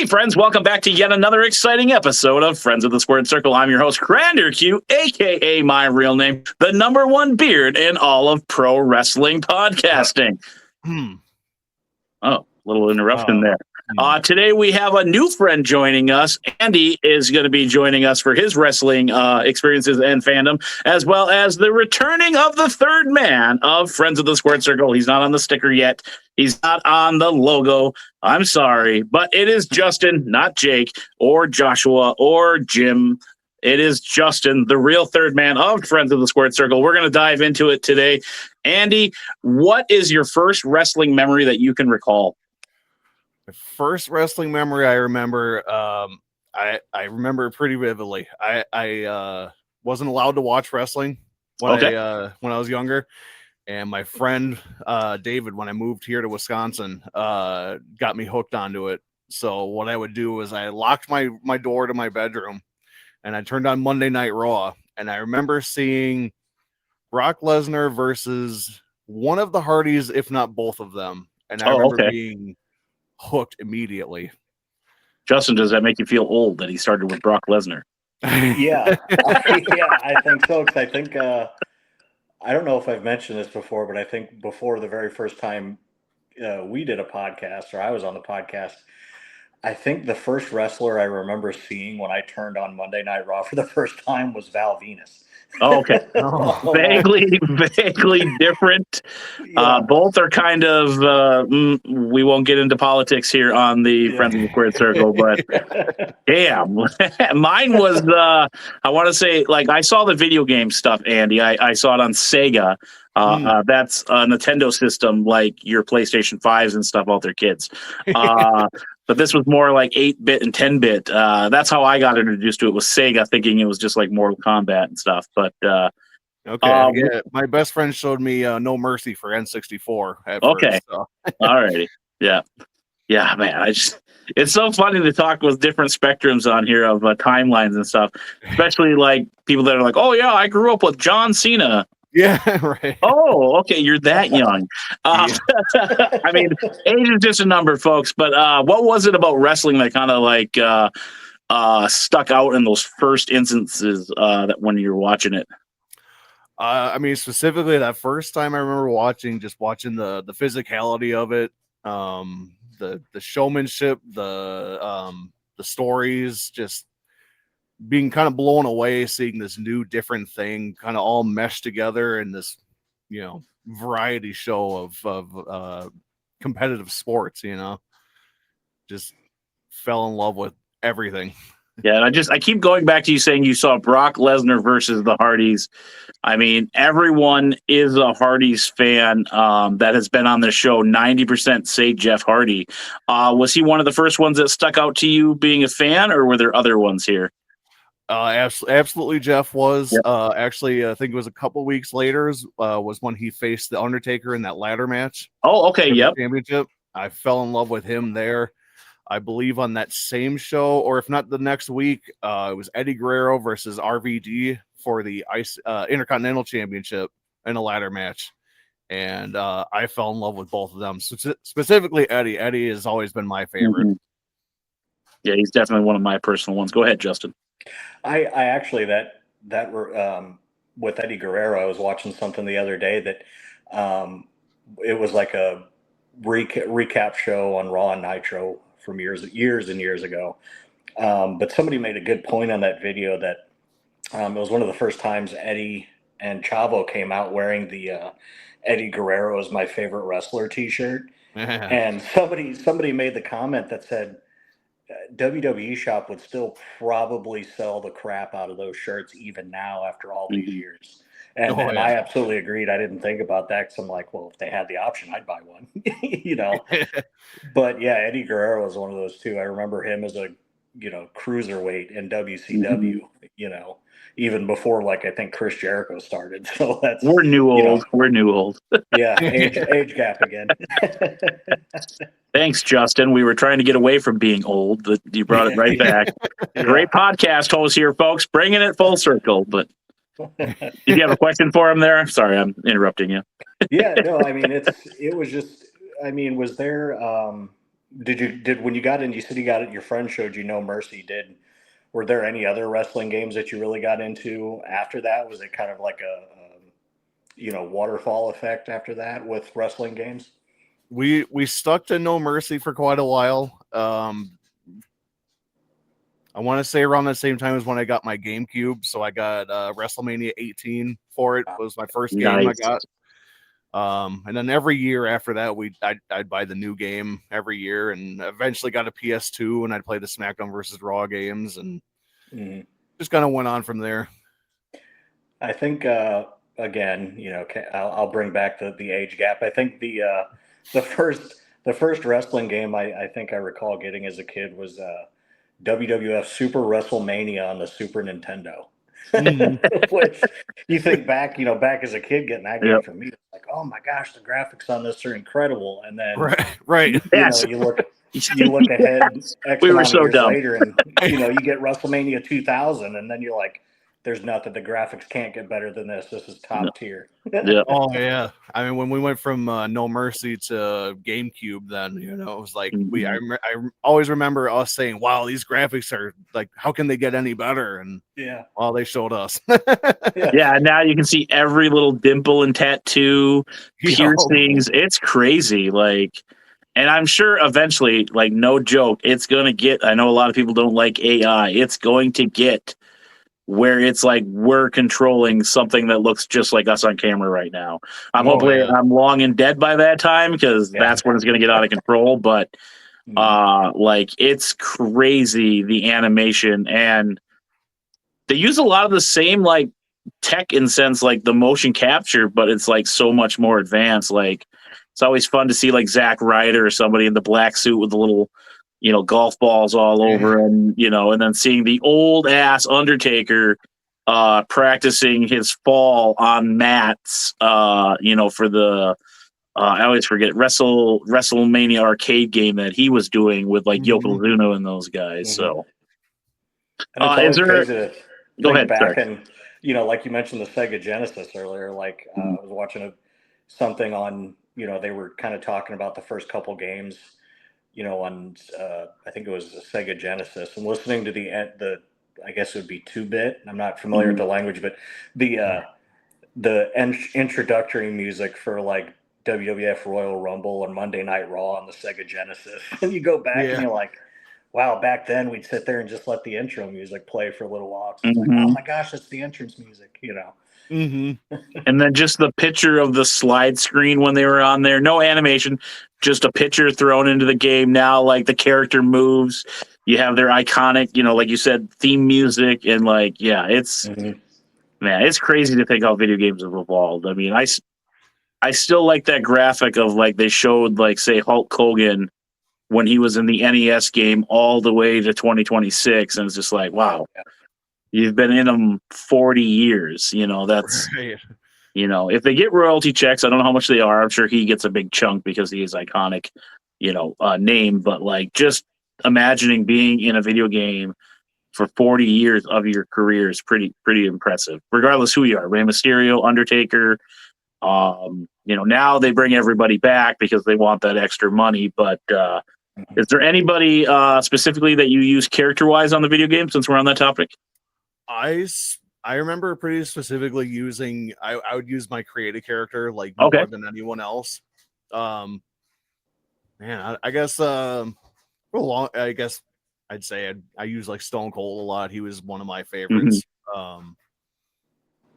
Hey, friends, welcome back to yet another exciting episode of Friends of the Squared Circle. I'm your host, Grander Q, a.k.a. my real name, the number one beard in all of pro wrestling podcasting. Oh, little interruption there. Today we have a new friend joining us. Andy is going to be joining us for his wrestling experiences and fandom, as well as the returning of the third man of Friends of the Squared Circle. He's not on the sticker yet. He's not on the logo. I'm sorry, but it is Justin, not Jake or Joshua or Jim. It is Justin, the real third man of Friends of the Squared Circle. We're going to dive into it today. Andy, what is your first wrestling memory that you can recall? The first wrestling memory I remember, I remember pretty vividly. I wasn't allowed to watch wrestling when I was younger, and my friend David, when I moved here to Wisconsin, got me hooked onto it. So what I would do was I locked my door to my bedroom, and I turned on Monday Night Raw, and I remember seeing Brock Lesnar versus one of the Hardys, if not both of them, and I remember being hooked immediately. Justin, does that make you feel old that he started with Brock Lesnar? Yeah, I think so. Because I think I don't know if I've mentioned this before, but I think before the very first time we did a podcast, or I was on the podcast, I think the first wrestler I remember seeing when I turned on Monday Night Raw for the first time was Val Venus. Oh, okay. Vaguely different. Yeah. Both are kind of, we won't get into politics here on the Friends of the Squared Circle, but damn. Mine was, I want to say, like, I saw the video game stuff, Andy. I saw it on Sega. That's a Nintendo system, like your PlayStation 5s and stuff out there, kids. But this was more like 8-bit and 10-bit. That's how I got introduced to it, was Sega, thinking it was just like Mortal Kombat and stuff. But my best friend showed me No Mercy for N64 at okay. first, so. All righty. Yeah, man. It's so funny to talk with different spectrums on here of timelines and stuff, especially like people that are like, oh yeah, I grew up with John Cena. Yeah, right. Oh, okay, you're that young. I mean, age is just a number, folks. But what was it about wrestling that kind of like stuck out in those first instances that when you were watching it? I mean, specifically that first time I remember watching the physicality of it, the showmanship, the stories, just being kind of blown away, seeing this new different thing kind of all meshed together in this, variety show of competitive sports, just fell in love with everything. Yeah, and I keep going back to you saying you saw Brock Lesnar versus the Hardys. I mean, everyone is a Hardys fan that has been on the show. 90% say Jeff Hardy. Was he one of the first ones that stuck out to you being a fan, or were there other ones here? Absolutely, Jeff was. Yep. Actually, I think it was a couple weeks later was when he faced the Undertaker in that ladder match. Oh, okay, yep. Championship. I fell in love with him there. I believe on that same show, or if not the next week, it was Eddie Guerrero versus RVD for the Intercontinental Championship in a ladder match. And I fell in love with both of them. Specifically, Eddie. Eddie has always been my favorite. Mm-hmm. Yeah, he's definitely one of my personal ones. Go ahead, Justin. I actually that were with Eddie Guerrero. I was watching something the other day that it was like a recap show on Raw and Nitro from years and years ago. But somebody made a good point on that video that it was one of the first times Eddie and Chavo came out wearing the Eddie Guerrero is my favorite wrestler T-shirt, and somebody made the comment that said WWE shop would still probably sell the crap out of those shirts even now after all these years. And I absolutely agreed. I didn't think about that because I'm like, well, if they had the option, I'd buy one, But yeah, Eddie Guerrero was one of those too. I remember him as a, cruiserweight in WCW, even before, like, I think Chris Jericho started. So we're new old. We're new old. Yeah, age gap again. Thanks, Justin. We were trying to get away from being old. You brought it right back. Great podcast host here, folks, bringing it full circle. But did you have a question for him there? Sorry, I'm interrupting you. Yeah, no, I mean, it was just, I mean, was there, when you got in, you said you got it, your friend showed you No Mercy. Were there any other wrestling games that you really got into after that? Was it kind of like a waterfall effect after that with wrestling games? We stuck to No Mercy for quite a while. I want to say around the same time as when I got my GameCube. So I got WrestleMania 18 for it. It was my first game I got. And then every year after that, I'd buy the new game every year, and eventually got a PS2, and I'd play the SmackDown versus Raw games, and just kind of went on from there. I think again, I'll bring back the age gap. I think the first wrestling game I think I recall getting as a kid was WWF Super WrestleMania on the Super Nintendo. Which you think back, back as a kid getting that game for me, it's like, oh my gosh, the graphics on this are incredible. And then right. You look ahead X we were amount of so years dumb. later, and you get WrestleMania 2000, and then you're like, there's nothing. The graphics can't get better than this. This is top tier. Oh yeah. I mean, when we went from No Mercy to GameCube, then it was like I always remember us saying, "Wow, these graphics are like, how can they get any better?" And well, they showed us. Yeah, now you can see every little dimple and tattoo, piercings. It's crazy. Like, and I'm sure eventually, like, no joke, it's gonna get. I know a lot of people don't like AI. It's going to get where it's like we're controlling something that looks just like us on camera right now. I'm hopefully I'm long and dead by that time, because that's when it's going to get out of control. But like, it's crazy, the animation, and they use a lot of the same like tech in sense, like the motion capture, but it's like so much more advanced. Like, it's always fun to see like Zack Ryder or somebody in the black suit with the little golf balls all over, and and then seeing the old ass Undertaker practicing his fall on mats, for the I always forget WrestleMania arcade game that he was doing with like Yokozuna and those guys. So and it's always crazy to go think ahead, back, sorry. and like you mentioned the Sega Genesis earlier, like I was watching something on, they were kind of talking about the first couple games, on I think it was the Sega Genesis, and listening to the I guess it would be 2-bit. I'm not familiar with the language, but the introductory music for like WWF Royal Rumble and Monday Night Raw on the Sega Genesis, and you go back and you're like, wow, back then we'd sit there and just let the intro music play for a little while. It's like, oh my gosh, that's the entrance music, And then just the picture of the slide screen when they were on there, no animation, just a picture thrown into the game. Now, like, the character moves, you have their iconic, like you said, theme music, and like, it's man, it's crazy to think how video games have evolved. I mean, I still like that graphic of like they showed, like, say, Hulk Hogan when he was in the NES game all the way to 2026, and it's just like, wow. You've been in them 40 years, that's, if they get royalty checks, I don't know how much they are. I'm sure he gets a big chunk because he is iconic, name. But like, just imagining being in a video game for 40 years of your career is pretty impressive, regardless who you are. Rey Mysterio, Undertaker, now they bring everybody back because they want that extra money. But is there anybody specifically that you use character-wise on the video game, since we're on that topic? I remember pretty specifically using, I would use my creative character like more than anyone else. Man, I guess I guess I'd say I use like Stone Cold a lot. He was one of my favorites.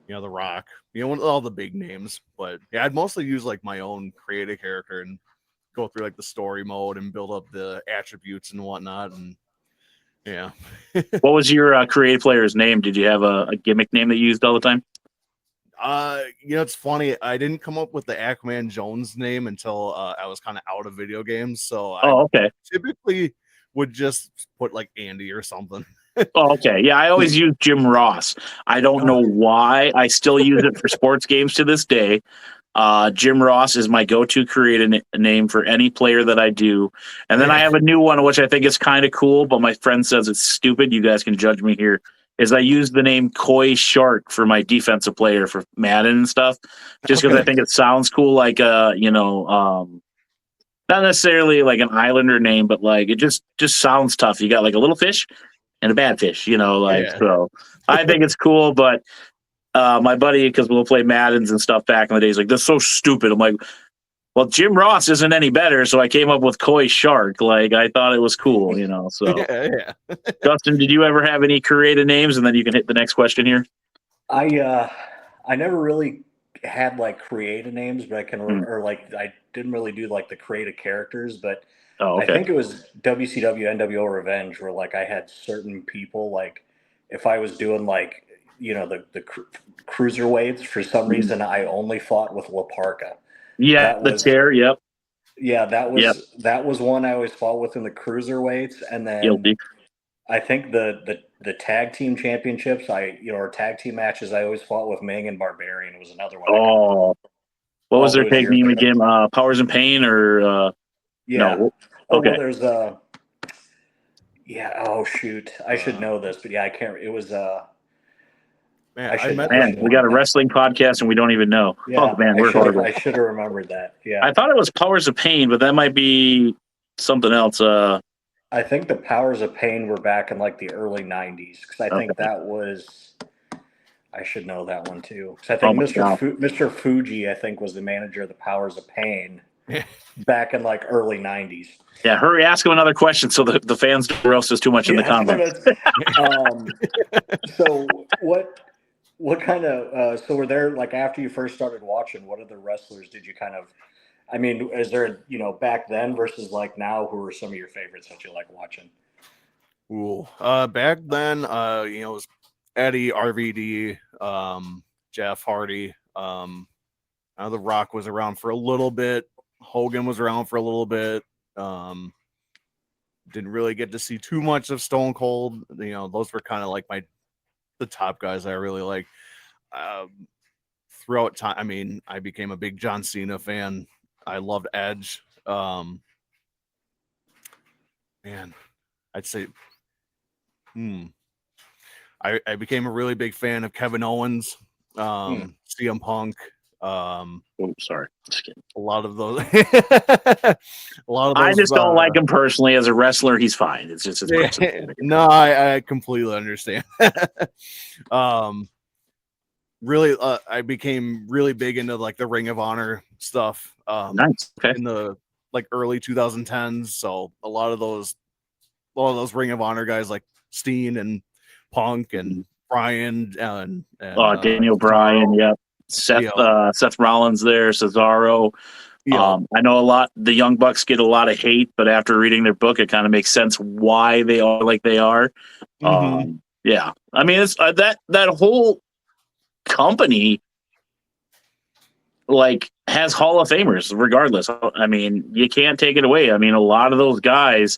The Rock, all the big names. But yeah, I'd mostly use like my own creative character and go through like the story mode and build up the attributes and whatnot. And yeah. What was your creative player's name? Did you have a gimmick name that you used all the time? It's funny. I didn't come up with the Aquaman Jones name until I was kind of out of video games. So I typically would just put like Andy or something. Okay. Yeah, I always use Jim Ross. I don't know why. I still use it for sports games to this day. Jim Ross is my go-to creative name for any player that I do. And then I have a new one, which I think is kind of cool, but my friend says it's stupid. You guys can judge me here. Is I use the name Koi Shark for my defensive player for Madden and stuff, just because I think it sounds cool, like not necessarily like an Islander name, but like it just sounds tough. You got like a little fish and a bad fish, so I think it's cool, but my buddy, because we'll play Maddens and stuff back in the days, like, that's so stupid. I'm like, well, Jim Ross isn't any better, so I came up with Koi Shark. Like, I thought it was cool, so. Yeah. Justin, did you ever have any creative names? And then you can hit the next question here. I never really had like creative names, but I can Hmm. or like I didn't really do like the creative characters, but Oh, I okay. think it was WCW NWO Revenge where like I had certain people like if I was doing like the cruiserweights for some reason I only fought with La Parka. Yeah, That the was chair. Yep. yeah that Yep. was that was one I always fought with in the cruiserweights, and then Guilty. I think the tag team championships or tag team matches I always fought with Ming and Barbarian was another one I could Oh, what was all their those tag years name ago. again? Powers and Pain or Yeah. no? Oh well, Okay. there's yeah. Oh shoot, I should know this, but yeah, I can't. It was Man, I should. met I Man, should we got a remember wrestling podcast and we don't even know. that. Oh Yeah, man, we're I horrible. should have remembered that. Yeah, I thought it was Powers of Pain, but that might be something else. I think the Powers of Pain were back in like the early '90s because I think Okay. that was. I should know that one too because I Oh think my God. Mr. Fuji I think was the manager of the Powers of Pain back in like early '90s. Yeah, hurry, ask him another question so the fans don't roast us too much in the comments. So what kind of so were there like after you first started watching? What other wrestlers did you kind of? I mean, is there back then versus like now? Who are some of your favorites that you like watching? Ooh. Back then, it was Eddie, RVD, Jeff Hardy. The Rock was around for a little bit. Hogan was around for a little bit. Didn't really get to see too much of Stone Cold. Those were kind of like the top guys I really like. Throughout time, I mean, I became a big John Cena fan. I loved Edge. Man, I'd say, I became a really big fan of Kevin Owens, CM Punk. Oh, sorry. Just kidding. A lot of those. A lot of those. I just don't like him personally. As a wrestler, he's fine. It's just his no, I completely understand. Really, I became really big into like the Ring of Honor stuff. Nice. Okay. In the like early 2010s. So a lot of those Ring of Honor guys like Steen and Punk and Bryan and Daniel Bryan. Yep. Seth Rollins there, Cesaro. I know the Young Bucks get a lot of hate, but after reading their book, it kind of makes sense why they are like they are. Yeah, I mean, it's that whole company like has Hall of Famers regardless. I mean, you can't take it away. I mean, a lot of those guys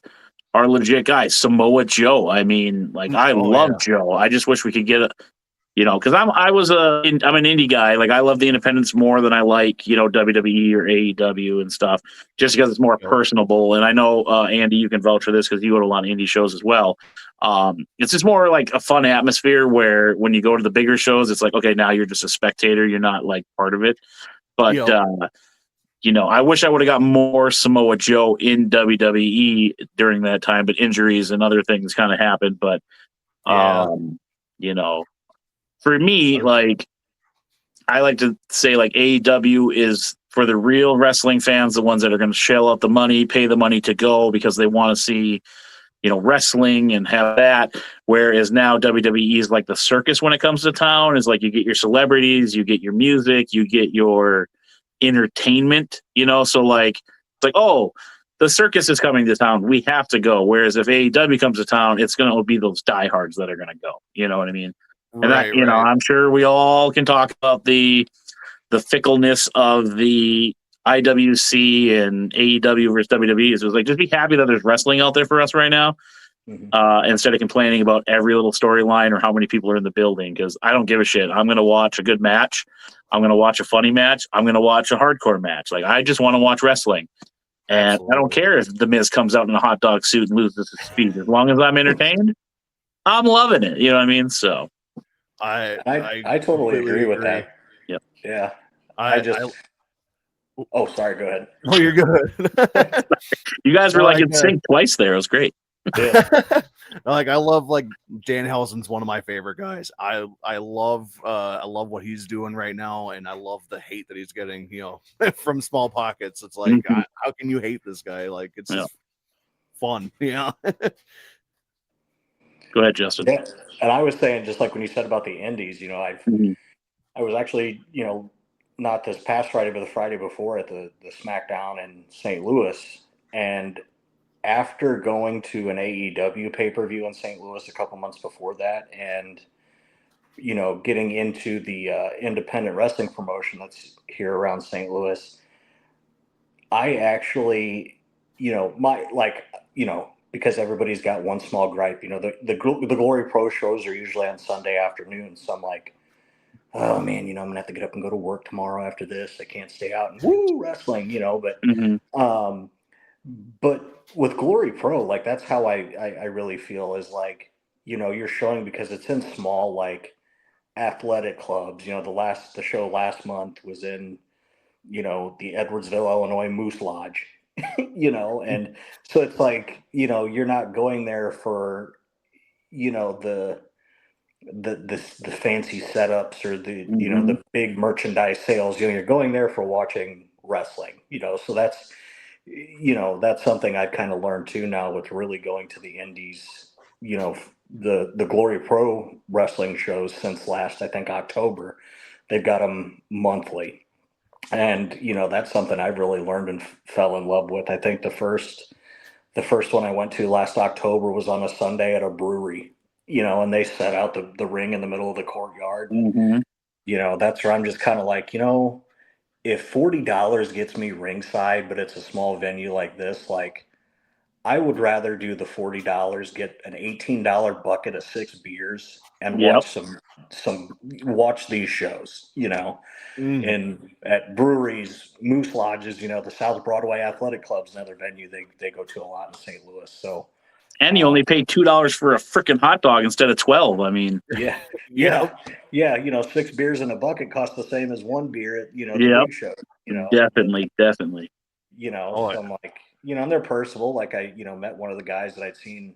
are legit guys. Samoa Joe. I mean, like I love Joe. I just wish we could get because I'm an indie guy. Like I love the independents more than I like WWE or AEW and stuff, just because it's more personable. And I know Andy, you can vouch for this because you go to a lot of indie shows as well. It's just more like a fun atmosphere where when you go to the bigger shows, it's like, okay, now you're just a spectator. You're not like part of it. But I wish I would have got more Samoa Joe in WWE during that time, but injuries and other things kind of happened. But for me, like I like to say, like AEW is for the real wrestling fans, the ones that are going to shell out the money, pay the money to go because they want to see, wrestling and have that. Whereas now WWE is like the circus when it comes to town. Is like you get your celebrities, you get your music, you get your entertainment. So like it's like, oh, the circus is coming to town, we have to go. Whereas if AEW comes to town, it's going to be those diehards that are going to go. You know what I mean? And right. I'm sure we all can talk about the fickleness of the IWC and AEW versus WWE. So it's like, just be happy that there's wrestling out there for us right now, instead of complaining about every little storyline or how many people are in the building. Because I don't give a shit. I'm going to watch a good match. I'm going to watch a funny match. I'm going to watch a hardcore match. Like I just want to watch wrestling. And absolutely. I don't care if The Miz comes out in a hot dog suit and loses his speed. As long as I'm entertained, I'm loving it. You know what I mean? So. I totally agree with that. Yep. Yeah. Oh, sorry. Go ahead. Oh, you're good. You guys were No, like in sync twice there. It was great. Yeah. I love like Danhausen's one of my favorite guys. I love what he's doing right now, and I love the hate that he's getting, from small pockets. It's like, Mhm. how can you hate this guy? Like, it's Yeah. just fun, Go ahead, Justin. Yeah. And I was saying, just like when you said about the indies, Mhm. I was actually, not this past Friday, but the Friday before at the SmackDown in St. Louis. And after going to an AEW pay-per-view in St. Louis a couple months before that, and getting into the independent wrestling promotion that's here around St. Louis, I actually, because everybody's got one small gripe. The Glory Pro shows are usually on Sunday afternoons, so I'm like, oh man, I'm gonna have to get up and go to work tomorrow after this. I can't stay out and woo wrestling, Mhm. but with Glory Pro, like that's how I really feel is like, you're showing because it's in small like athletic clubs. The show last month was in, the Edwardsville, Illinois Moose Lodge, and so it's like, you're not going there for, the fancy setups or the Mhm. the big merchandise sales. You're going there for watching wrestling. So that's something I've kind of learned too now with really going to the indies. The Glory Pro wrestling shows since last, I think, October. They've got them monthly, and that's something I've really learned and fell in love with. I think the first one I went to last October was on a Sunday at a brewery, and they set out the ring in the middle of the courtyard. And, Mhm. that's where I'm just kind of like, if $40 gets me ringside, but it's a small venue like this, like I would rather do the $40, get an $18 bucket of 6 beers and Yep. watch these shows, Mm. and at breweries, Moose Lodges, the South Broadway Athletic Club's another venue they go to a lot in St. Louis. So, And you only pay $2 for a freaking hot dog instead of 12. I mean, yeah, Yep. yeah. 6 beers in a bucket cost the same as one beer at the yep, big show. definitely. Oh, So I'm like, and they're personable. Like I, met one of the guys that I'd seen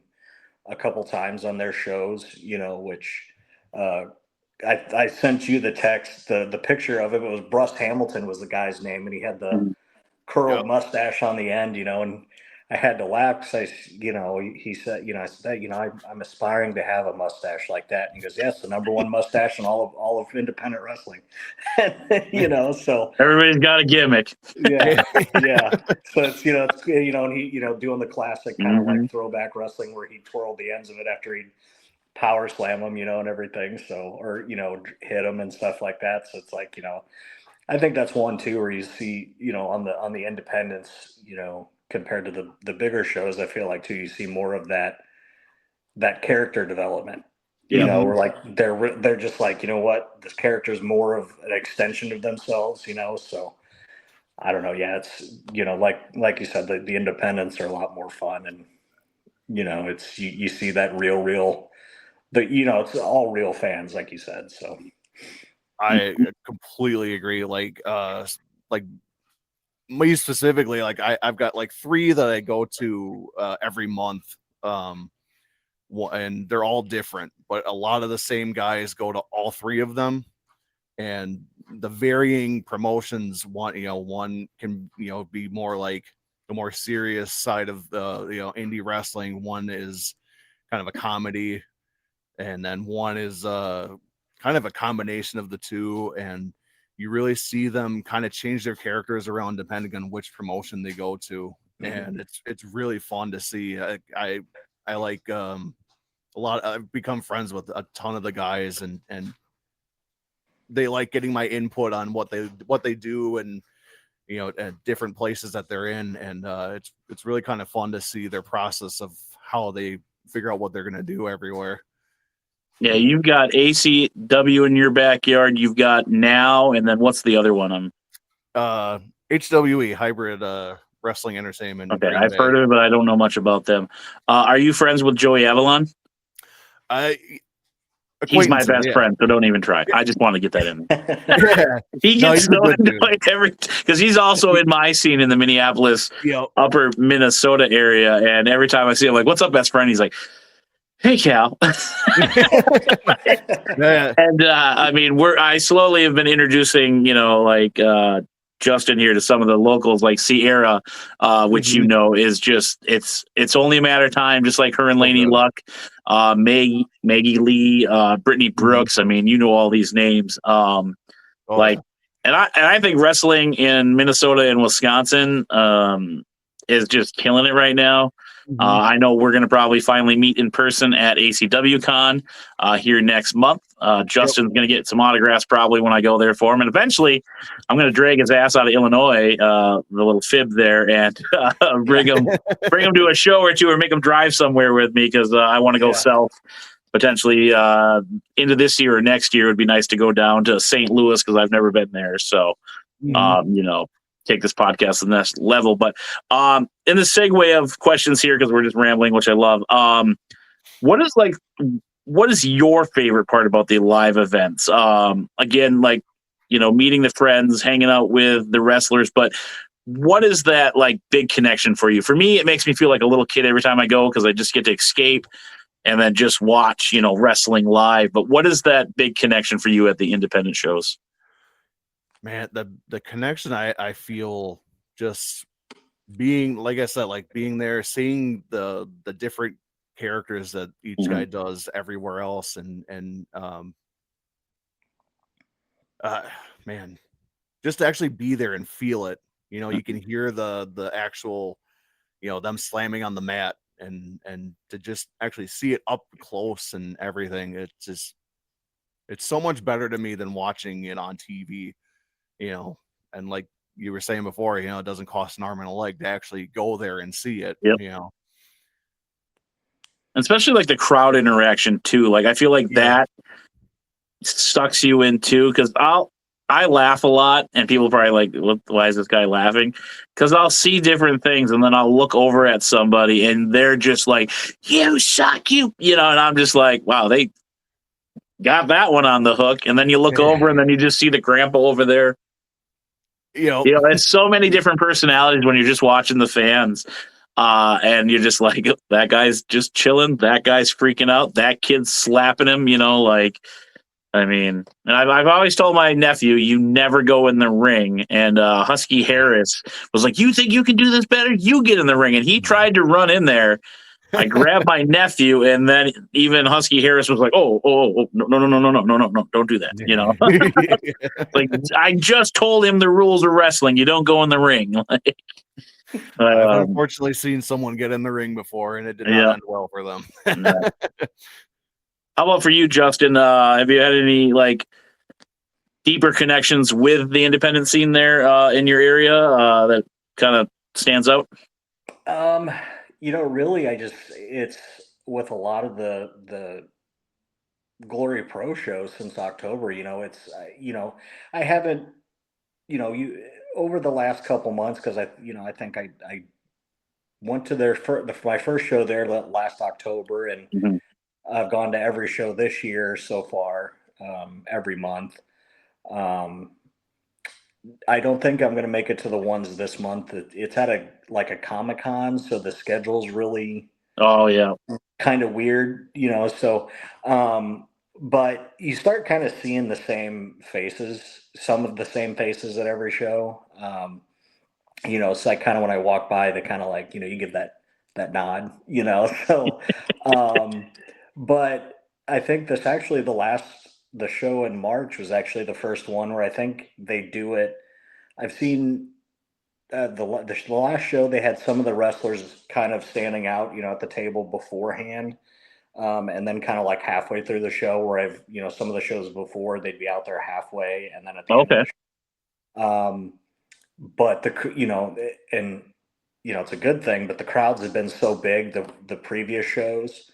a couple times on their shows. Which uh, I sent you the text, the picture of him. It was Bruce Hamilton was the guy's name, and he had the Mhm. curled yep. mustache on the end, and I had to laugh because he said, I said, I'm aspiring to have a mustache like that. And he goes, yes, the number one mustache in all of independent wrestling. So Everybody's got a gimmick. yeah, yeah. So and he, doing the classic kind of Mhm. like throwback wrestling where he twirled the ends of it after he'd power slam them, and everything. So, or, hit them and stuff like that. So it's like, I think that's one too, where you see, on the independents, compared to the bigger shows, I feel like too, you see more of that character development. Yep. Where like they're just like, what, this character is more of an extension of themselves, So I don't know. Yeah, it's like you said, the independents are a lot more fun, and it's you see that real it's all real fans, like you said. So I completely agree. Like me specifically, like I've got like 3 that I go to every month. And they're all different, but a lot of the same guys go to all 3 of them, and the varying promotions. One can be more like the more serious side of the indie wrestling. One is kind of a comedy, and then one is kind of a combination of the two, and you really see them kind of change their characters around depending on which promotion they go to. And it's really fun to see. I like a lot. I've become friends with a ton of the guys, and they like getting my input on what they do, and at different places that they're in. And it's really kind of fun to see their process of how they figure out what they're going to do everywhere. Yeah, you've got ACW in your backyard. You've got Now, and then what's the other one? HWE, Hybrid Wrestling Entertainment in Okay, Green I've Bay. heard of it, but I don't know much about them. Are you friends with Joey Avalon? I He's my best friend, so don't even try. I just want to get that in. Yeah. He gets so annoyed because he's also in my scene in the Minneapolis, upper Minnesota area. And every time I see him, like, what's up, best friend? He's like, hey, Cal. And I mean, I slowly have been introducing, Justin here to some of the locals, like Sierra, which is just it's only a matter of time, just like her and Lainey Luck, Maggie Lee, Brittany Brooks. I mean, you know all these names. And I think wrestling in Minnesota and Wisconsin is just killing it right now. I know we're going to probably finally meet in person at ACW Con here next month. Justin's going to get some autographs probably when I go there for him. And eventually I'm going to drag his ass out of Illinois, the little fib there, and bring him to a show or two or make him drive somewhere with me because I want to go south potentially into this year or next year. It would be nice to go down to St. Louis because I've never been there. So, take this podcast to the next level. But in the segue of questions here, because we're just rambling, which I love, what is your favorite part about the live events? Again, meeting the friends, hanging out with the wrestlers, but what is that like big connection for you? For me, it makes me feel like a little kid every time I go because I just get to escape and then just watch, wrestling live. But what is that big connection for you at the independent shows? Man, the connection I feel just being, like I said, like being there, seeing the different characters that each guy does everywhere else, and man, just to actually be there and feel it. You can hear the actual, them slamming on the mat, and to just actually see it up close and everything. It's so much better to me than watching it on TV. And like you were saying before, it doesn't cost an arm and a leg to actually go there and see it. Especially like the crowd interaction too. Like I feel like that sucks you in too, because I laugh a lot, and people probably like, why is this guy laughing? Because I'll see different things, and then I'll look over at somebody, and they're just like, "You suck, and I'm just like, wow, they got that one on the hook. And then you look over, and then you just see the grandpa over there. It's so many different personalities when you're just watching the fans. And you're just like, that guy's just chilling. That guy's freaking out. That kid's slapping him, and I've always told my nephew, you never go in the ring. And Husky Harris was like, you think you can do this better? You get in the ring. And he tried to run in there. I grabbed my nephew, and then even Husky Harris was like, oh, no, don't do that. Like, I just told him the rules of wrestling. You don't go in the ring. I've unfortunately seen someone get in the ring before, and it did not end well for them. How about for you, Justin? Have you had any deeper connections with the independent scene there in your area that kind of stands out? Really, it's with a lot of the Glory Pro shows since October. I haven't, over the last couple months, because I think I went to my first show there last October, and I've gone to every show this year so far, every month. I don't think I'm going to make it to the ones this month. It's at a Comic-Con, so the schedule's really kind of weird, so but you start kind of seeing the same faces, some of the same faces at every show. It's like kind of when I walk by, they kind of like, you give that nod, so but I think this actually the show in March was actually the first one where I think they do it. I've seen the last show, they had some of the wrestlers kind of standing out, at the table beforehand. And then kind of like halfway through the show where some of the shows before they'd be out there halfway, and then at the end of the show. But it's a good thing, but the crowds have been so big, the previous shows,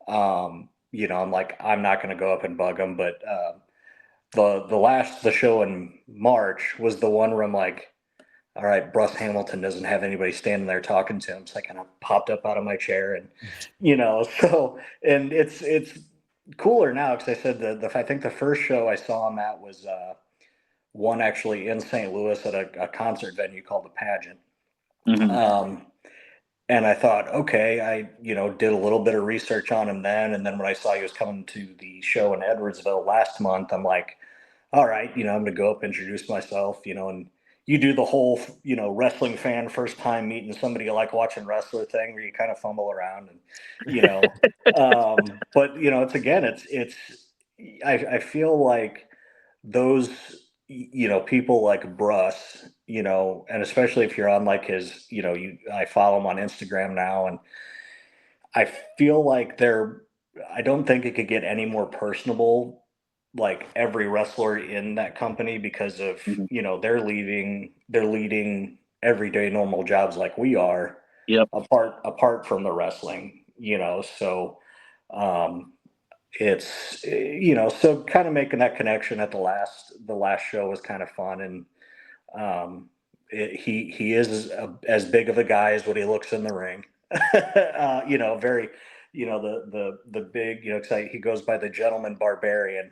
I'm like, I'm not going to go up and bug them. But the show in March was the one where I'm like, all right, Bruce Hamilton doesn't have anybody standing there talking to him. So I kind of popped up out of my chair, and, so, and it's cooler now because I said I think the first show I saw him at was one actually in St. Louis at a concert venue called the Pageant. Mhm. And I thought, okay, I did a little bit of research on him then, and then when I saw he was coming to the show in Edwardsville last month, I'm like, all right, I'm going to go up, introduce myself, and you do the whole, wrestling fan first time meeting somebody you like watching wrestler thing where you kind of fumble around and, but I feel like those, people like Bruss, and especially if you're on like his, I follow him on Instagram now, and I feel like I don't think it could get any more personable, like every wrestler in that company, because of, Mhm. they're leading everyday normal jobs like we are, Yep. apart from the wrestling, so, um, it's, so kind of making that connection at the last show was kind of fun. And, he is as big of a guy as what he looks in the ring. Very, the big, 'cause he goes by the Gentleman Barbarian.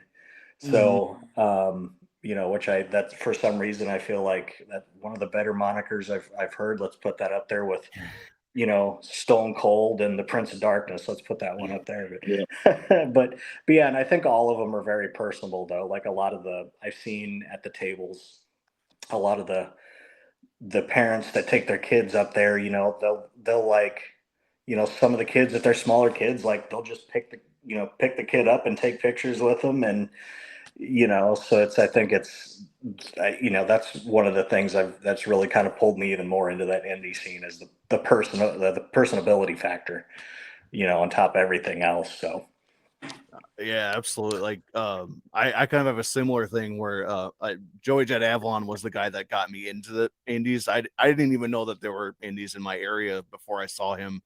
Mhm. So, which that's for some reason I feel like that one of the better monikers I've heard. Let's put that up there with, Stone Cold and the Prince of Darkness. Let's put that one up there. Yeah. But yeah, and I think all of them are very personable though. Like a lot of I've seen at the tables, a lot of the parents that take their kids up there, they'll like, some of the kids, if they're smaller kids, like they'll just pick the kid up and take pictures with them. And, so I think that's one of the things that's really kind of pulled me even more into that indie scene is the personability factor, on top of everything else. So, Yeah, absolutely. Like, I kind of have a similar thing where Joey Jet Avalon was the guy that got me into the indies. I didn't even know that there were indies in my area before I saw him.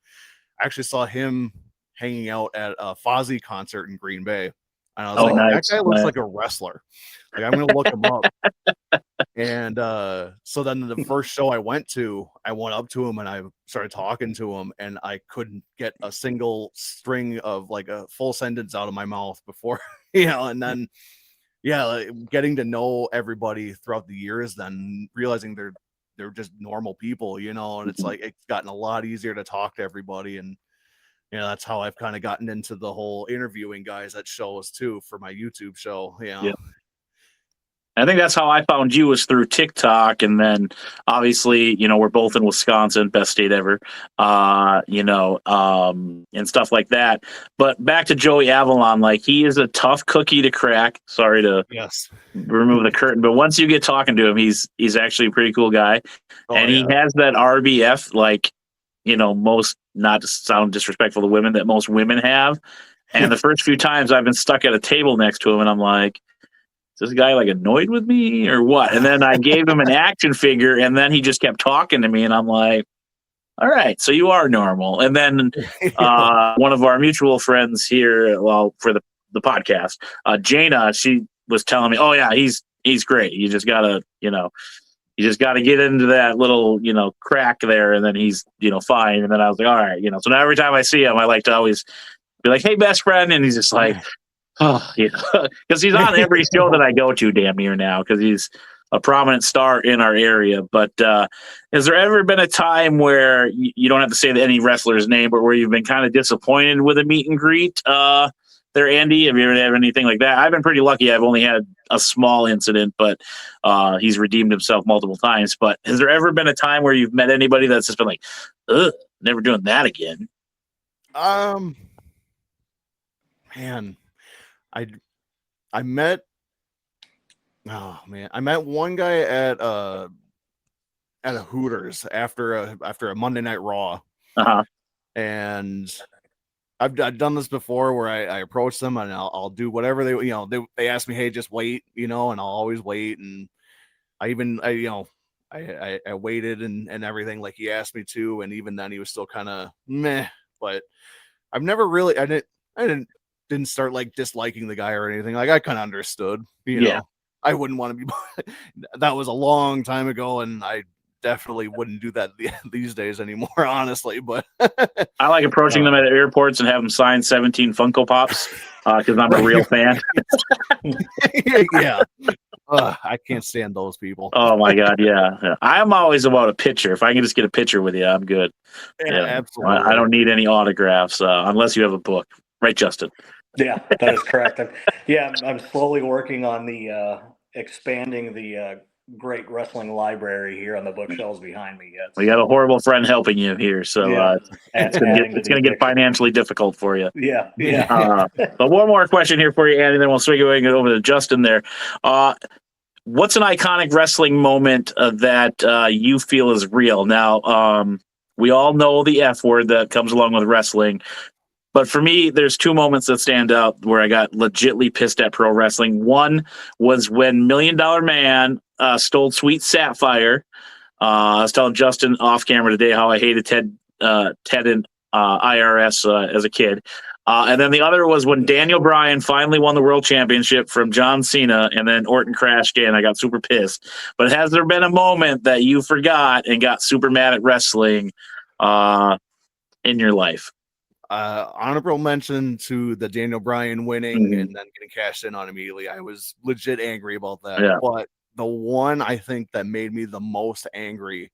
I actually saw him hanging out at a Fozzy concert in Green Bay, and I was Oh, like, that nice. guy looks Nice. like a wrestler. Like, I'm gonna look him up. And so then the first show I went to, I went up to him and I started talking to him, and I couldn't get a single string of like a full sentence out of my mouth before, and then yeah, like, getting to know everybody throughout the years, then realizing they're just normal people, and it's like it's gotten a lot easier to talk to everybody. And that's how I've kind of gotten into the whole interviewing guys at shows too for my YouTube show. Yeah. I think that's how I found you, was through TikTok, and then obviously, we're both in Wisconsin, best state ever, and stuff like that. But back to Joey Avalon, like he is a tough cookie to crack. Sorry to Yes. remove the curtain, but once you get talking to him, he's actually a pretty cool guy, and he has that RBF, like most, not to sound disrespectful to women, that most women have. And the first few times I've been stuck at a table next to him, and I'm like, is this guy like annoyed with me or what? And then I gave him an action figure, and then he just kept talking to me, and I'm like, all right, so you are normal. And then one of our mutual friends here, well, for the podcast, Jana, she was telling me, oh yeah, he's great. You just gotta, get into that little, crack there, and then he's, fine. And then I was like, all right, so now every time I see him, I like to always be like, hey, best friend. And he's just like, oh, yeah, because he's on every show that I go to damn near now, because he's a prominent star in our area. But has there ever been a time where you don't have to say any wrestler's name, but where you've been kind of disappointed with a meet and greet there, Andy? Have you ever had anything like that? I've been pretty lucky. I've only had a small incident, but he's redeemed himself multiple times. But has there ever been a time where you've met anybody that's just been like, ugh, never doing that again? Man, I met I met one guy at a Hooters after a Monday Night Raw. Uh-huh. And I've done this before where I approach them and I'll do whatever they ask me, hey, just wait, and I'll always wait. And I waited and everything like he asked me to, and even then he was still kind of meh. But I've never really I didn't start like disliking the guy or anything. Like I kind of understood, Yeah. I wouldn't want to be that was a long time ago, and I definitely wouldn't do that these days anymore, honestly. But I like approaching them at airports and have them sign 17 Funko Pops because I'm a real fan. Yeah. I can't stand those people. Oh my God, yeah. I'm always about a picture. If I can just get a picture with you, I'm good. Yeah, absolutely. I don't need any autographs unless you have a book, right, Justin? Yeah, that is correct. I'm slowly working on the expanding the great wrestling library here on the bookshelves behind me. We got a horrible friend helping you here, so it's going to get financially difficult for you. Yeah. But one more question here for you, Andy, then we'll swing it over to Justin there. What's an iconic wrestling moment that you feel is real? Now, we all know the F word that comes along with wrestling. But for me, there's two moments that stand out where I got legitly pissed at pro wrestling. One was when $1 Million Man stole Sweet Sapphire. I was telling Justin off camera today how I hated Ted and IRS as a kid. And then the other was when Daniel Bryan finally won the world championship from John Cena, and then Orton crashed in. I got super pissed. But has there been a moment that you forgot and got super mad at wrestling in your life? Honorable mention to the Daniel Bryan winning and then getting cashed in on immediately. I was legit angry about that. Yeah. But the one I think that made me the most angry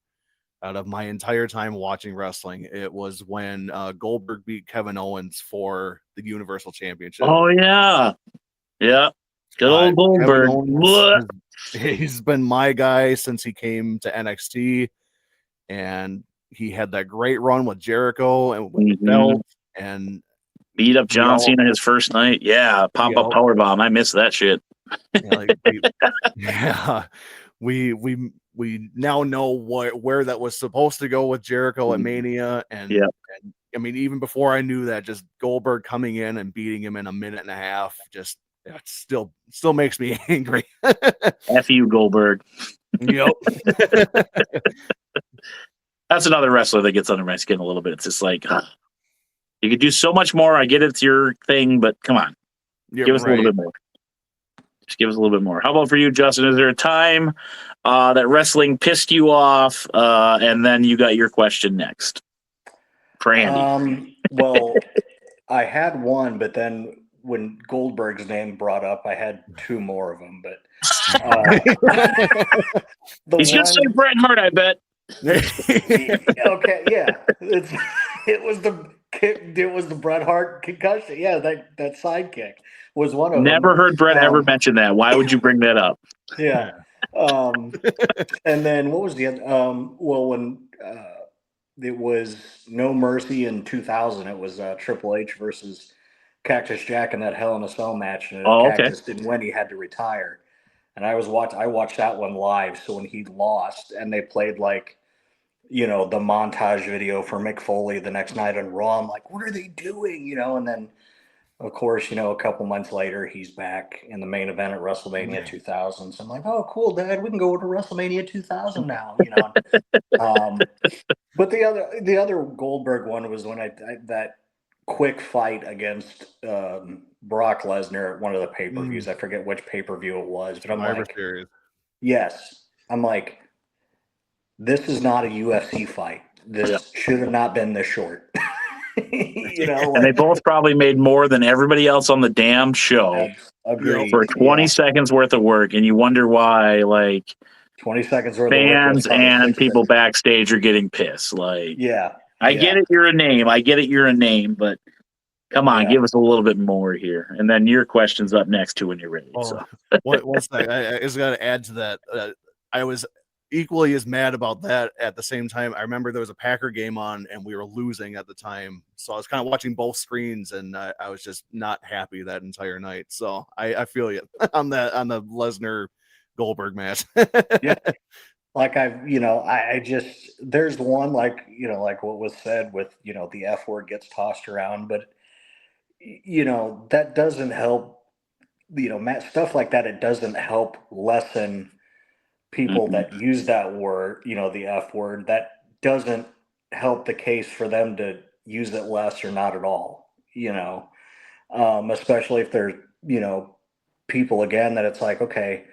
out of my entire time watching wrestling, it was when Goldberg beat Kevin Owens for the Universal Championship. Oh yeah. Good old Goldberg. He's been my guy since he came to NXT, and he had that great run with Jericho and with the belt, and beat up John Cena his first night. Yeah, pop up powerbomb. I miss that shit. We now know where that was supposed to go with Jericho at Mania, and I mean, even before I knew that, just Goldberg coming in and beating him in a minute and a half, just still makes me angry. F you, Goldberg. Yep. That's another wrestler that gets under my skin a little bit. It's just like, you could do so much more. I get it's your thing, but come on. Give us a little bit more. Just give us a little bit more. How about for you, Justin? Is there a time that wrestling pissed you off, and then you got your question next? For Andy. Well, I had one, but then when Goldberg's name brought up, I had two more of them. But he's going to say Bret Hart, I bet. Okay, yeah. It was the Bret Hart concussion. Yeah, that sidekick was one of them. Never heard Bret ever mention that. Why would you bring that up? Yeah. And then what was the other? Well, when it was No Mercy in 2000, it was Triple H versus Cactus Jack in that Hell in a Cell match, and Cactus didn't win, he had to retire. And I watched that one live. So when he lost, and they played the montage video for Mick Foley the next night on Raw, I'm like, what are they doing? And then of course, a couple months later, he's back in the main event at WrestleMania 2000. So I'm like, oh, cool, Dad, we can go to WrestleMania 2000 now. But the other Goldberg one was when I that quick fight against Brock Lesnar at one of the pay-per-views. I forget which pay-per-view it was, but I'm like, yes. I'm like, this is not a UFC fight. This should have not been this short. And they both probably made more than everybody else on the damn show for 20 seconds worth of work, and you wonder why 20 seconds worth fans of work and people backstage are getting pissed. I get it, you're a name, but come on, give us a little bit more here. And then your question's up next too when you're ready. One second, I just got to add to that. I was equally as mad about that at the same time. I remember there was a Packer game on and we were losing at the time, so I was kind of watching both screens, and I was just not happy that entire night. So I feel you on the Lesnar Goldberg match. I just, there's one like what was said with the F word gets tossed around, but that doesn't help. Stuff like that, it doesn't help lessen people that use that word, the F word. That doesn't help the case for them to use it less or not at all, especially if there's, people again that it's like, okay,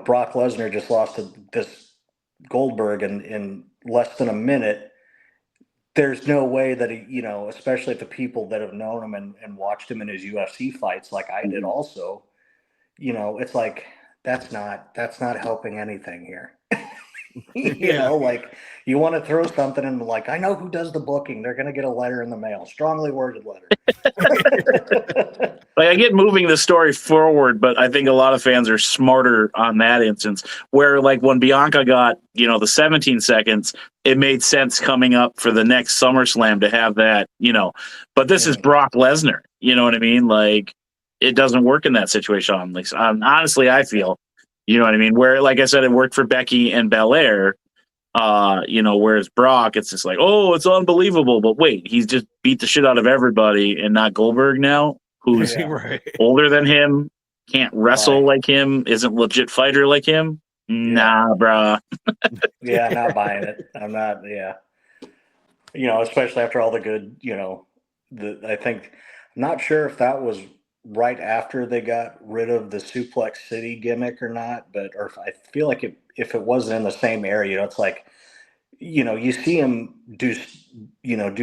Brock Lesnar just lost to this Goldberg in less than a minute, there's no way that he, you know, especially if the people that have known him and watched him in his UFC fights, like I did also, you know, it's like that's not helping anything here. You know, like you want to throw something and like, I know who does the booking. They're going to get a letter in the mail, strongly worded letter. Like I get moving the story forward, but I think a lot of fans are smarter on that instance. Where like when Bianca got, you know, the 17 seconds, it made sense coming up for the next SummerSlam to have that, you know. But this is Brock Lesnar. You know what I mean? Like it doesn't work in that situation. Like honestly, I feel, you know what I mean. Where like I said, it worked for Becky and Belair. You know, whereas Brock, it's just like, oh, it's unbelievable. But wait, he's just beat the shit out of everybody and not Goldberg now, who's older than him, can't wrestle like him, isn't legit fighter like him. Nah, bruh. Yeah, not buying it. I'm not, you know, especially after all the good, you know, I think, I'm not sure if that was right after they got rid of the Suplex City gimmick or not, but, or if I feel like if it wasn't in the same area, you know, it's like, you know, you see him do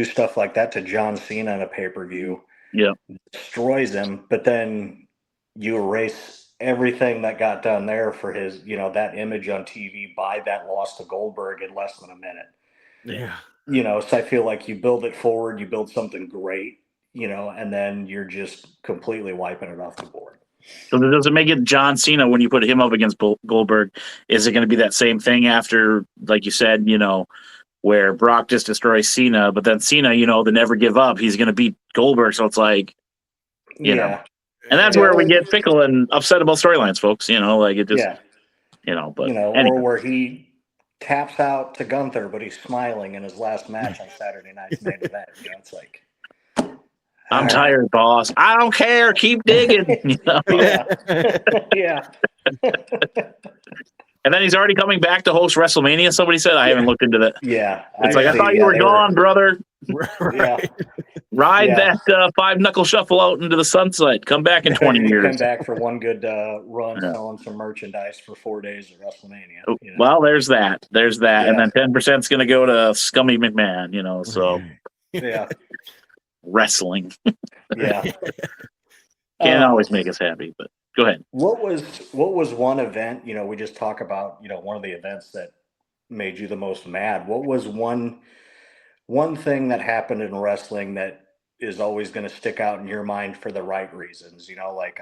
stuff like that to John Cena in a pay-per-view. Yeah. Destroys him, but then you erase everything that got done there for his, you know, that image on TV by that loss to Goldberg in less than a minute. Yeah. You know, so I feel like you build it forward, you build something great, you know, and then you're just completely wiping it off the board. So does it make it John Cena when you put him up against Goldberg? Is it going to be that same thing after, like you said, you know, where Brock just destroys Cena, but then Cena, you know, the never give up, he's going to beat Goldberg. So it's like, you know, and that's where we get fickle and upset about storylines, folks. You know, like it just, you know, but you know, anyway. or where he taps out to Gunther, but he's smiling in his last match on Saturday night's main event. You know, it's like, I'm tired, boss. I don't care. Keep digging. You know? Yeah. And then he's already coming back to host WrestleMania. Somebody said I haven't looked into that. Yeah, it's like I thought you were gone, brother. Right. Ride that 5-knuckle shuffle out into the sunset. Come back in 20 years. Come back for one good run, selling some merchandise for 4 days at WrestleMania. You know? Well, there's that. And then 10% is going to go to Scummy McMahon. You know, so wrestling. Can't always make us happy, but go ahead. What was one event, you know, we just talk about, you know, one of the events that made you the most mad? What was one thing that happened in wrestling that is always going to stick out in your mind for the right reasons? You know, like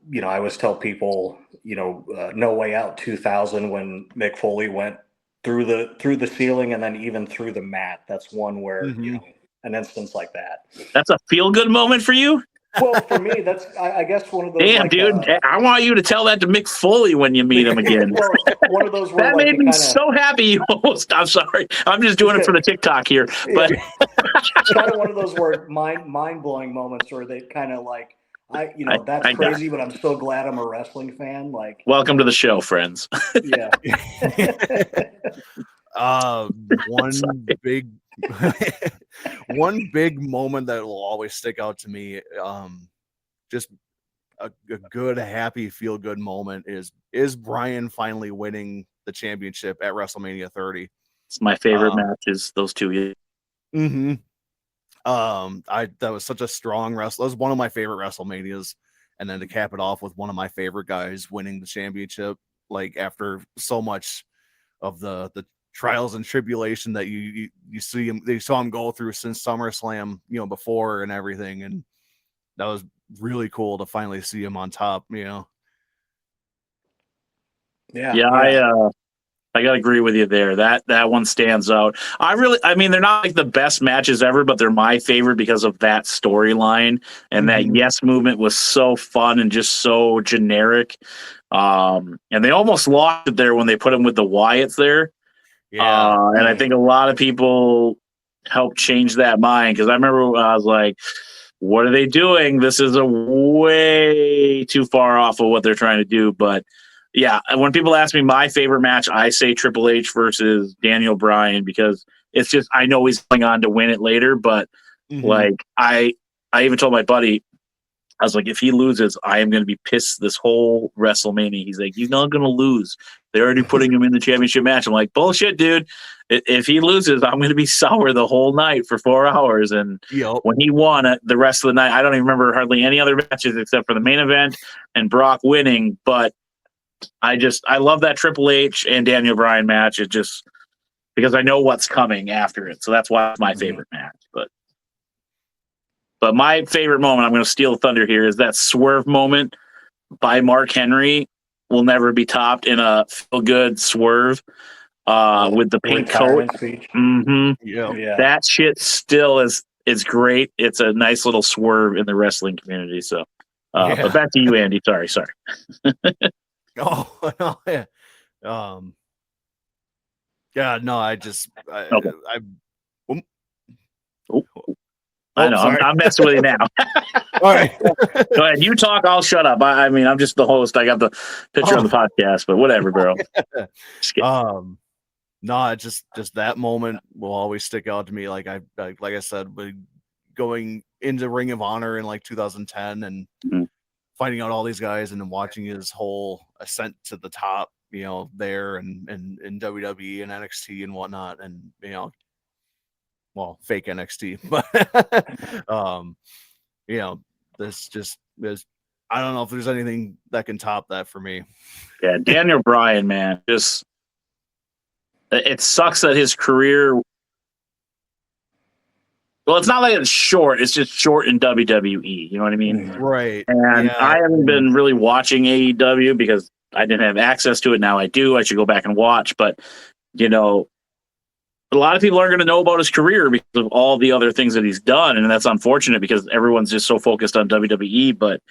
you know, I always tell people, you know, No Way Out 2000 when Mick Foley went through the ceiling and then even through the mat. That's one where, you know, an instance like that. That's a feel-good moment for you? Well, for me, that's I guess one of those. Damn, like, dude! I want you to tell that to Mick Foley when you meet him again. Well, one of those that made me so happy. You almost. I'm sorry. I'm just doing it for the TikTok here, but kind of one of those where mind blowing moments where they kind of like that's crazy, but I'm so glad I'm a wrestling fan. Like, welcome to the show, friends. One big moment that will always stick out to me, just a good, happy, feel good moment is Bryan finally winning the championship at WrestleMania 30. It's my favorite matches, those two. That was such a strong wrestle. That was one of my favorite WrestleManias, and then to cap it off with one of my favorite guys winning the championship, like after so much of the trials and tribulation that you saw him go through since SummerSlam, you know, before and everything, and that was really cool to finally see him on top, you know. I gotta agree with you there. That one stands out. I mean, they're not like the best matches ever, but they're my favorite because of that storyline, and that yes movement was so fun and just so generic. And they almost lost it there when they put him with the Wyatts there. And I think a lot of people helped change that mind, because I remember I was like, what are they doing? This is a way too far off of what they're trying to do. But yeah, when people ask me my favorite match, I say Triple H versus Daniel Bryan, because it's just, I know he's going on to win it later, but like I even told my buddy, I was like, if he loses, I am going to be pissed this whole WrestleMania. He's like, he's not going to lose. They're already putting him in the championship match. I'm like, bullshit, dude. If he loses, I'm going to be sour the whole night for 4 hours. And when he won the rest of the night, I don't even remember hardly any other matches except for the main event and Brock winning. But I love that Triple H and Daniel Bryan match. It just because I know what's coming after it. So that's why it's my favorite match. But my favorite moment, I'm going to steal the thunder here, is that swerve moment by Mark Henry will never be topped in a feel-good swerve with the pink coat. Mm-hmm. Yeah. That shit still is great. It's a nice little swerve in the wrestling community. So, but back to you, Andy. Sorry. I know. I'm messing with you now. All right. Go ahead. You talk. I'll shut up. I mean, I'm just the host. I got the picture on the podcast, but whatever, bro. No, just that moment will always stick out to me. Like I said, going into Ring of Honor in like 2010 and finding out all these guys and then watching his whole ascent to the top, there and in WWE and NXT and whatnot, and well, fake NXT, but this just is. I don't know if there's anything that can top that for me. Yeah, Daniel Bryan, man, just it sucks that his career. Well, it's not like it's short; it's just short in WWE. You know what I mean? Right. And I haven't been really watching AEW because I didn't have access to it. Now I do. I should go back and watch, but a lot of people aren't going to know about his career because of all the other things that he's done. And that's unfortunate because everyone's just so focused on WWE. But,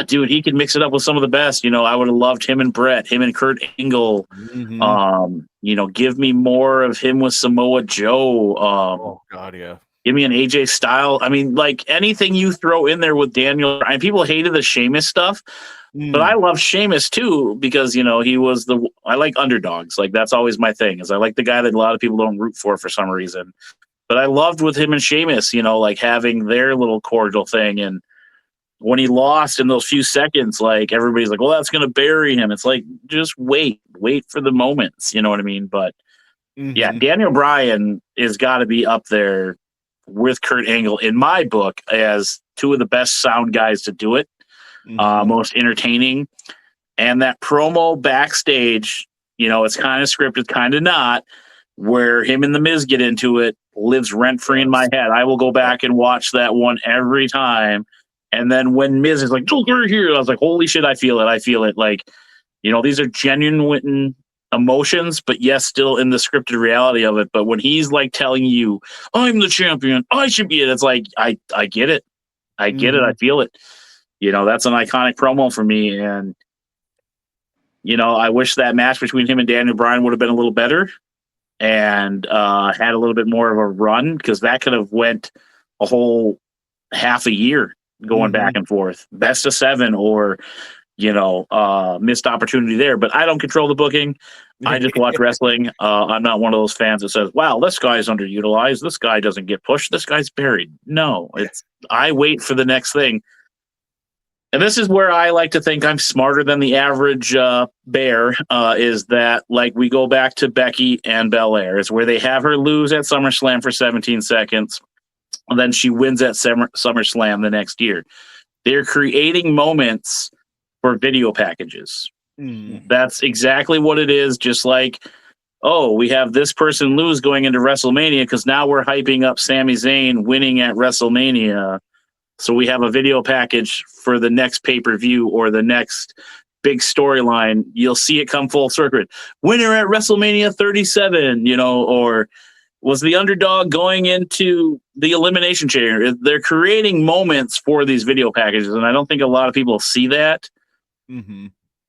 dude, he can mix it up with some of the best. I would have loved him and Brett, him and Kurt Angle. Mm-hmm. Give me more of him with Samoa Joe. Oh, God, yeah. Give me an AJ Styles. I mean, like anything you throw in there with Daniel. I mean, people hated the Sheamus stuff. But I love Sheamus too because he was I like underdogs. Like that's always my thing. Is I like the guy that a lot of people don't root for some reason. But I loved with him and Sheamus, like having their little cordial thing. And when he lost in those few seconds, like everybody's like, "Well, that's going to bury him." It's like just wait for the moments. You know what I mean? But yeah, Daniel Bryan is got to be up there with Kurt Angle in my book as two of the best sound guys to do it. Most entertaining, and that promo backstage, it's kind of scripted, kind of not, where him and the Miz get into it, lives rent free in my head. I will go back and watch that one every time. And then when Miz is like, "Joker here," I was like, "Holy shit, I feel it." Like, these are genuine emotions, but yes, still in the scripted reality of it. But when he's like telling you, "I'm the champion, I should be it," it's like I get it, I feel it. That's an iconic promo for me. And, I wish that match between him and Daniel Bryan would have been a little better and had a little bit more of a run because that could have went a whole half a year going back and forth. Best of 7 or, missed opportunity there. But I don't control the booking. I just watch wrestling. I'm not one of those fans that says, "Wow, this guy's underutilized. This guy doesn't get pushed. This guy's buried." No, I wait for the next thing. And this is where I like to think I'm smarter than the average bear, is that like we go back to Becky and Belair, is where they have her lose at SummerSlam for 17 seconds, and then she wins at SummerSlam the next year. They're creating moments for video packages. That's exactly what it is, just like, we have this person lose going into WrestleMania because now we're hyping up Sami Zayn winning at WrestleMania. So we have a video package for the next pay-per-view or the next big storyline. You'll see it come full circle. Winner at WrestleMania 37, or was the underdog going into the Elimination Chamber. They're creating moments for these video packages, and I don't think a lot of people see that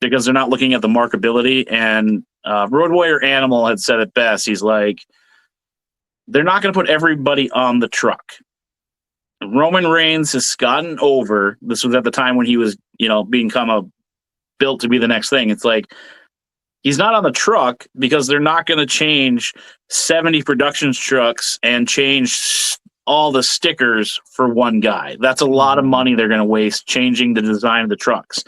because they're not looking at the markability. And Road Warrior Animal had said it best. He's like, they're not going to put everybody on the truck. Roman Reigns has gotten over. This was at the time when he was, become built to be the next thing. It's like he's not on the truck because they're not going to change 70 production trucks and change all the stickers for one guy. That's a lot of money they're going to waste changing the design of the trucks.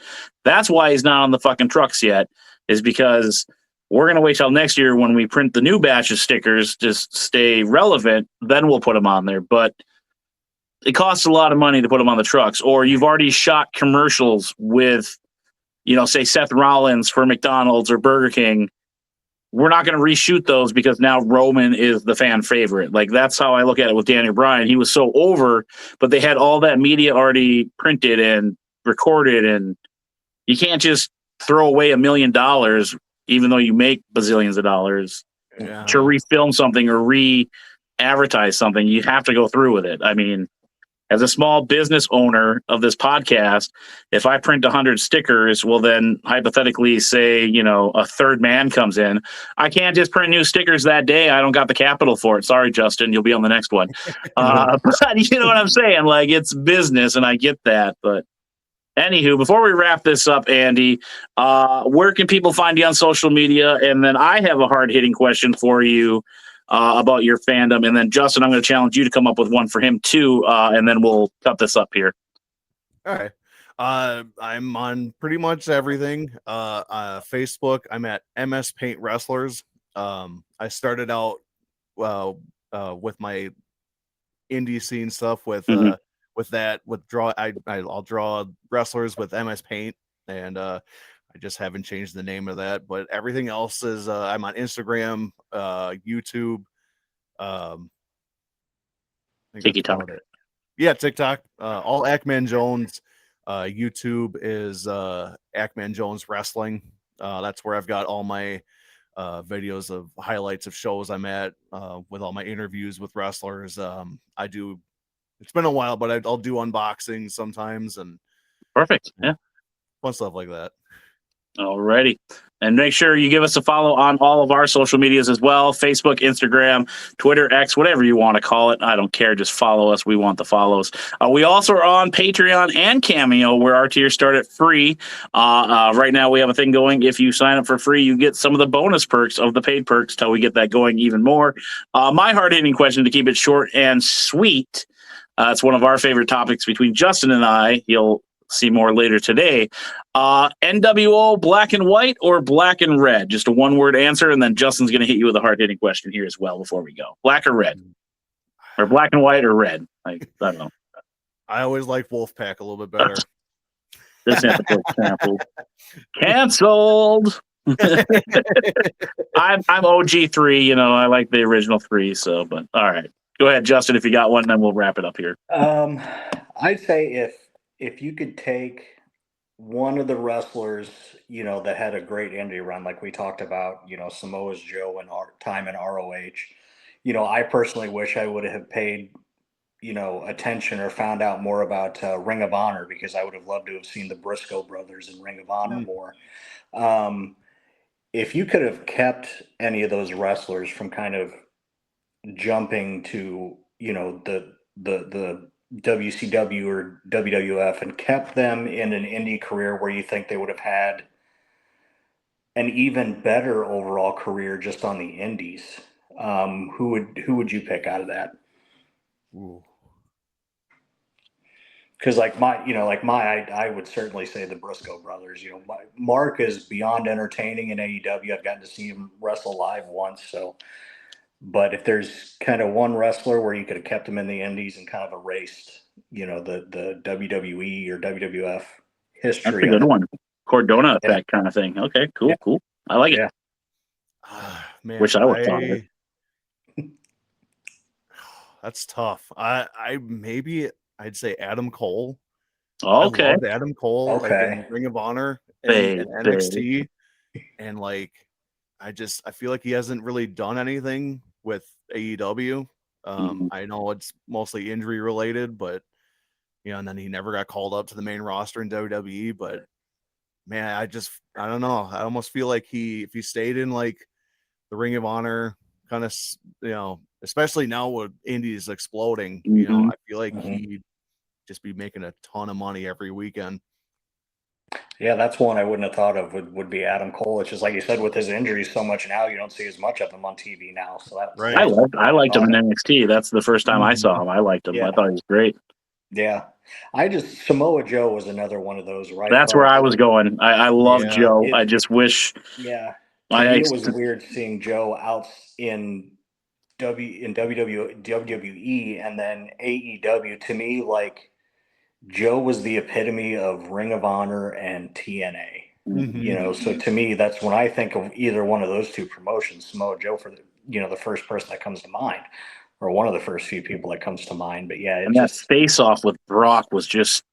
That's why he's not on the fucking trucks yet, is because we're going to wait till next year when we print the new batch of stickers, just stay relevant. Then we'll put them on there. But it costs a lot of money to put them on the trucks. Or you've already shot commercials with, say Seth Rollins for McDonald's or Burger King. We're not going to reshoot those because now Roman is the fan favorite. Like, that's how I look at it with Daniel Bryan. He was so over, but they had all that media already printed and recorded, and you can't just throw away $1 million, even though you make bazillions of dollars, to refilm something or re-advertise something. You have to go through with it. I mean, as a small business owner of this podcast, if I print 100 stickers, well, then hypothetically say, a third man comes in. I can't just print new stickers that day. I don't got the capital for it. Sorry, Justin, you'll be on the next one. But you know what I'm saying? Like, it's business, and I get that. But anywho, before we wrap this up, Andy, where can people find you on social media? And then I have a hard-hitting question for you about your fandom. And then, Justin, I'm going to challenge you to come up with one for him, too, and then we'll cut this up here. All right. I'm on pretty much everything. Facebook, I'm at MS Paint Wrestlers. I started out with my indie scene stuff with I'll draw wrestlers with MS Paint, and I just haven't changed the name of that. But everything else is I'm on Instagram, YouTube, TikTok. Yeah, TikTok. All Ackman Jones. YouTube is Ackman Jones Wrestling. That's where I've got all my videos of highlights of shows I'm at, with all my interviews with wrestlers. It's been a while, but I'll do unboxings sometimes, and perfect. Yeah. Fun stuff like that. Alrighty. And make sure you give us a follow on all of our social medias as well. Facebook, Instagram, Twitter, X, whatever you want to call it. I don't care. Just follow us. We want the follows. We also are on Patreon and Cameo, where our tiers start at free. Right now we have a thing going. If you sign up for free, you get some of the bonus perks of the paid perks till we get that going even more. My hard-hitting question, to keep it short and sweet, it's one of our favorite topics between Justin and I. You'll see more later today. NWO black and white or black and red? Just a one-word answer, and then Justin's going to hit you with a hard-hitting question here as well before we go. Black or red? Or black and white or red? I don't know. I always like Wolfpack a little bit better. This episode canceled. Canceled! I'm OG 3, I like the original 3, so, but all right. Go ahead, Justin, if you got one, then we'll wrap it up here. I'd say if you could take one of the wrestlers, that had a great indie run, like we talked about, Samoa Joe and our time in ROH, I personally wish I would have paid, attention or found out more about Ring of Honor, because I would have loved to have seen the Briscoe brothers in Ring of Honor more. If you could have kept any of those wrestlers from kind of jumping to, the WCW or WWF and kept them in an indie career where you think they would have had an even better overall career just on the indies, who would you pick out of that? Because I would certainly say the Briscoe brothers. Mark is beyond entertaining in AEW. I've gotten to see him wrestle live once, so. But if there's kind of one wrestler where you could have kept him in the indies and kind of erased, the WWE or WWF history. That's a good one. Cordona effect kind of thing. Okay, cool, cool. I like it. Man, wish I would have thought of it. That's tough. I'd say Adam Cole. Okay. I loved Adam Cole. Okay. Like in Ring of Honor and NXT. And I feel like he hasn't really done anything with AEW. I know it's mostly injury related, but and then he never got called up to the main roster in WWE. But man, I don't know. I almost feel like if he stayed in the Ring of Honor kind of, especially now with indies exploding, I feel like he'd just be making a ton of money every weekend. Yeah, that's one I wouldn't have thought of would be Adam Cole. It's just like you said, with his injuries so much now, you don't see as much of him on TV now. So that's Right. I liked him in NXT. That's the first time I saw him. I liked him. Yeah. I thought he was great. Yeah, Samoa Joe was another one of those. Right. That's where I was going. I love Joe. I just wish. Yeah. To me, it was weird seeing Joe out in WWE and then AEW. To me, like Joe was the epitome of Ring of Honor and TNA. You know, so to me, that's when I think of either one of those two promotions, Samoa Joe for the first person that comes to mind, or one of the first few people that comes to mind. But yeah, and that face off with Brock was just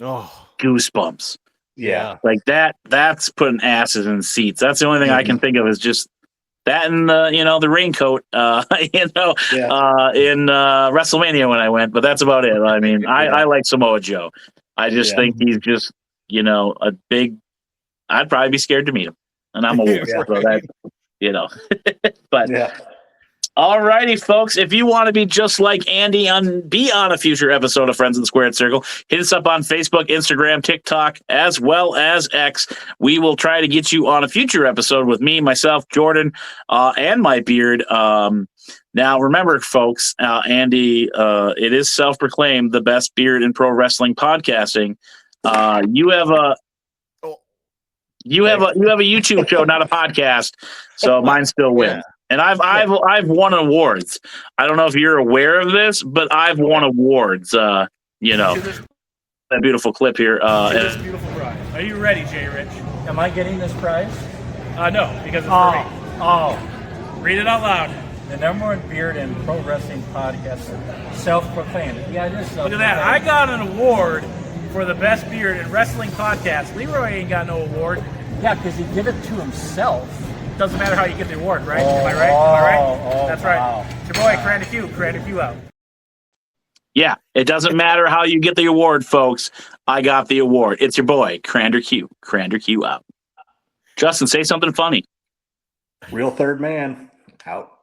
goosebumps. Yeah. Like that's putting asses in seats. That's the only thing I can think of is just that and the raincoat, in WrestleMania when I went, but that's about it. I mean, I like Samoa Joe. I just think he's just, a big, I'd probably be scared to meet him, and I'm old, so that, but yeah. All righty, folks. If you want to be just like Andy be on a future episode of Friends in the Squared Circle, hit us up on Facebook, Instagram, TikTok, as well as X. We will try to get you on a future episode with me, myself, Jordan, and my beard. Now, remember, folks, Andy, it is self-proclaimed the best beard in pro wrestling podcasting. You have a YouTube show, not a podcast, so mine still wins. Yeah. And I've won awards. I don't know if you're aware of this, but I've won awards. That beautiful clip here. This beautiful prize. Are you ready, Jay Rich? Am I getting this prize? No, because it's for me. Oh. Read it out loud. The number one beard in pro wrestling podcast, self-proclaimed. Yeah, it is self-proclaimed. Look at that. I got an award for the best beard in wrestling podcast. Leroy ain't got no award. Yeah, because he did it to himself. Doesn't matter how you get the award, right? Am I right? That's right. It's your boy, Crander Q out. Yeah, it doesn't matter how you get the award, folks. I got the award. It's your boy, Crander Q out. Justin, say something funny. Real third man out.